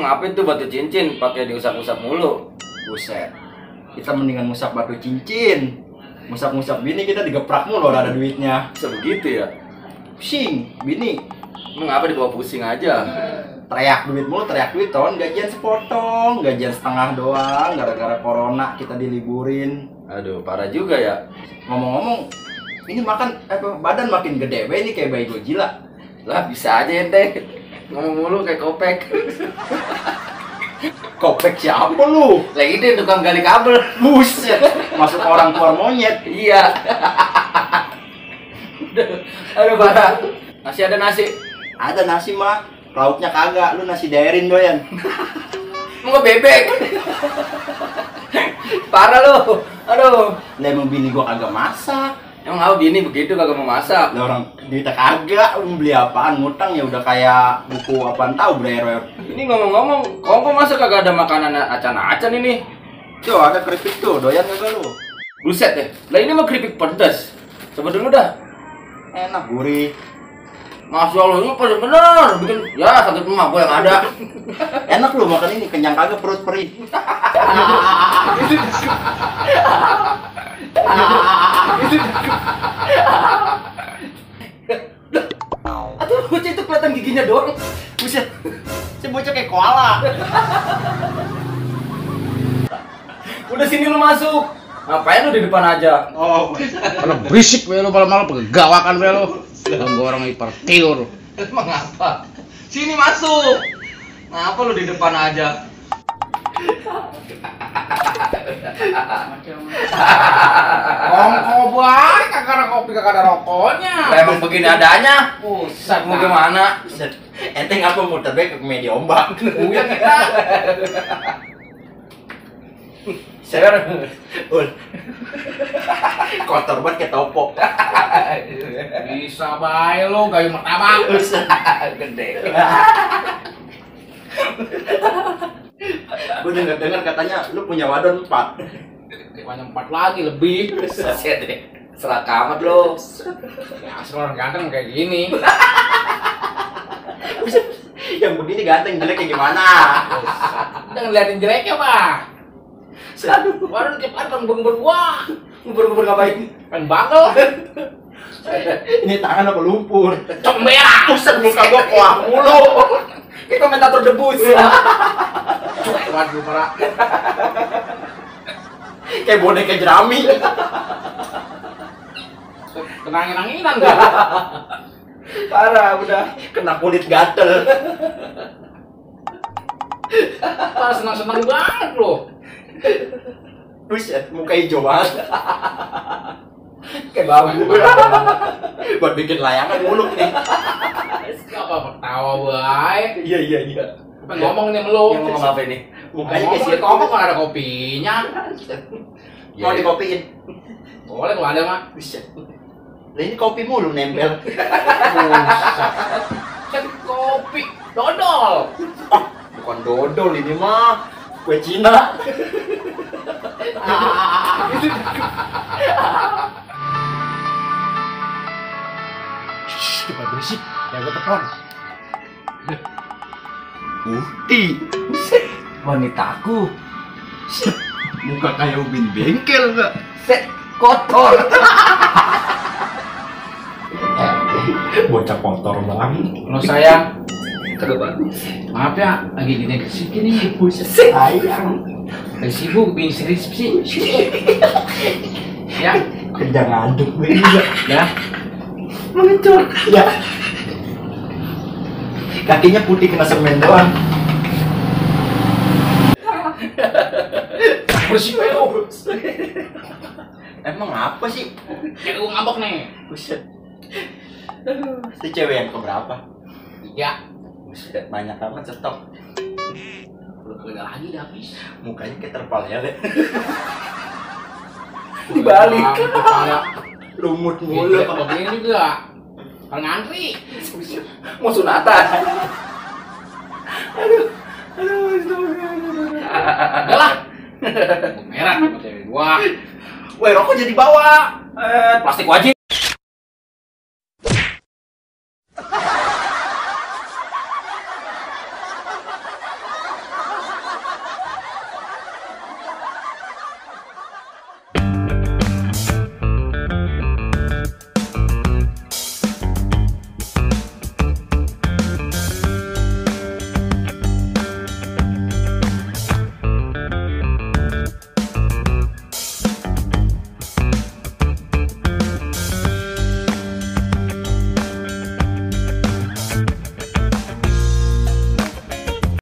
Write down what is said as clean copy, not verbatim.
ngapain tuh batu cincin pakai diusap-usap mulu? Buset. Kita mendingan ngusap batu cincin. Ngusap-ngusap bini kita digeprak mulu ada duitnya. Bisa begitu ya? Pusing, bini. Emang apa dibawa pusing aja? Teriak duit mulu, teriak duit ton, gajian sepotong, gajian setengah doang, gara-gara corona kita diliburin. Aduh, parah juga ya. Ngomong-ngomong, ini badan makin gede, ini kayak bayi Godzilla. Lah bisa aja ente. Ngomong mulu kayak kopek. Kopek siapa lu? Lagi itu tukang gali kabel. Buset, masuk orang keluar monyet. Iya. Aduh parah. Masih ada nasi? Ada nasi mah, lauknya kagak, lu nasi dairin doyan. Mau bebek. Parah lu. Aduh. Lah emang bini gua kagak masak. Emang apa bini begitu kagak mau masak? Lah orang duitnya kagak, lu beli apaan, ngutang ya udah kayak buku apaan tahu bre. Ini ngomong-ngomong, kok masa kagak ada makanan acan-acan ini? Tuh ada keripik tuh, doyan kagak lu? Buset deh. Lah ini mah keripik pedas. Coba dulu dah. Enak, gurih. Masya Allah, ini pedas bener. Bikin ya sakit emak gua yang ada. Enak lu makan ini, kenyang kagak perut perih. Aduh, bocah itu kelihatan giginya doang. Buset, si bocah kayak koala. Udah sini lu masuk. Ngapain lu di depan aja? Oh, Karena berisik we lu malam-malam pegawakan we lu. Ganggu orang hipertidur. Emang apa? Sini masuk. Ngapa lu di depan aja? Kongko baik kagak ada kopi kagak ada rokoknya. Lah emang begini adanya. Pusat mau gimana? ente ngapa muter baik ke media ombak? Uya kita. Saya Ul. Kotor banget kayak topo. Bisa bae lu gayu martabak. gede. Gue dengar katanya lu punya wadon 4. Banyak 4 lagi lebih. Set deh. Serak amat lo. Ya asal orang ganteng kayak gini. Yang begini ganteng jelek kayak gimana? Jangan liatin jeleknya, Pak. Aduh, Warung tiap hari bang gua. Ngubur-ngubur ngapain? Kan bagel. ini tangan apa lumpur? Cok merah. Buset muka gua kuah mulu. Kayak komentator debus. Cok waduh parah. Kayak boneka jerami. Kenangin-anginan gak? Parah udah. Kena kulit gatel. Parah senang-senang banget loh. Buset, muka hijau banget. Kayak bambu. Buat bikin layangan muluk nih. Siapa ketawa baik. Iya. Apa ngomong nih melu? Yang ngomong apa ini? Mukanya Ngomong kayak di kongkong kan ada kopinya. Mau dikopiin. Boleh kalau ada mah. Buset. Lah ini kopi mulu nempel. Buset. Kan kopi dodol. Bukan dodol ini mah. Kue Cina. Shh, cepat berisik. Jaga telepon. Uhti. Wanitaku. Muka kayak ubin bengkel enggak? Set kotor. Bocah kotor banget. Halo sayang. Kagak Bang. Maaf ya, lagi gini kesini nih. Sayang. Lagi sibuk bikin skripsi. Ya, Kerja ngaduk gue juga. ya. Mengecut. Ya. Kakinya putih kena semen doang. Berisik ya lu. Emang apa sih? Kayak gue ngambek nih. Buset. Si cewek yang keberapa? Ya, Buset, banyak amat stok. udah kagak lagi udah habis. Mukanya kayak terpal ya, Le. Dibalik. Kepala. Lumut Mulu mulu. kalau begini juga. Kalau ngantri. Mau sunatan. Udah lah. Merah sama cewek gua. Weh, rokok jadi bawa. Plastik wajib.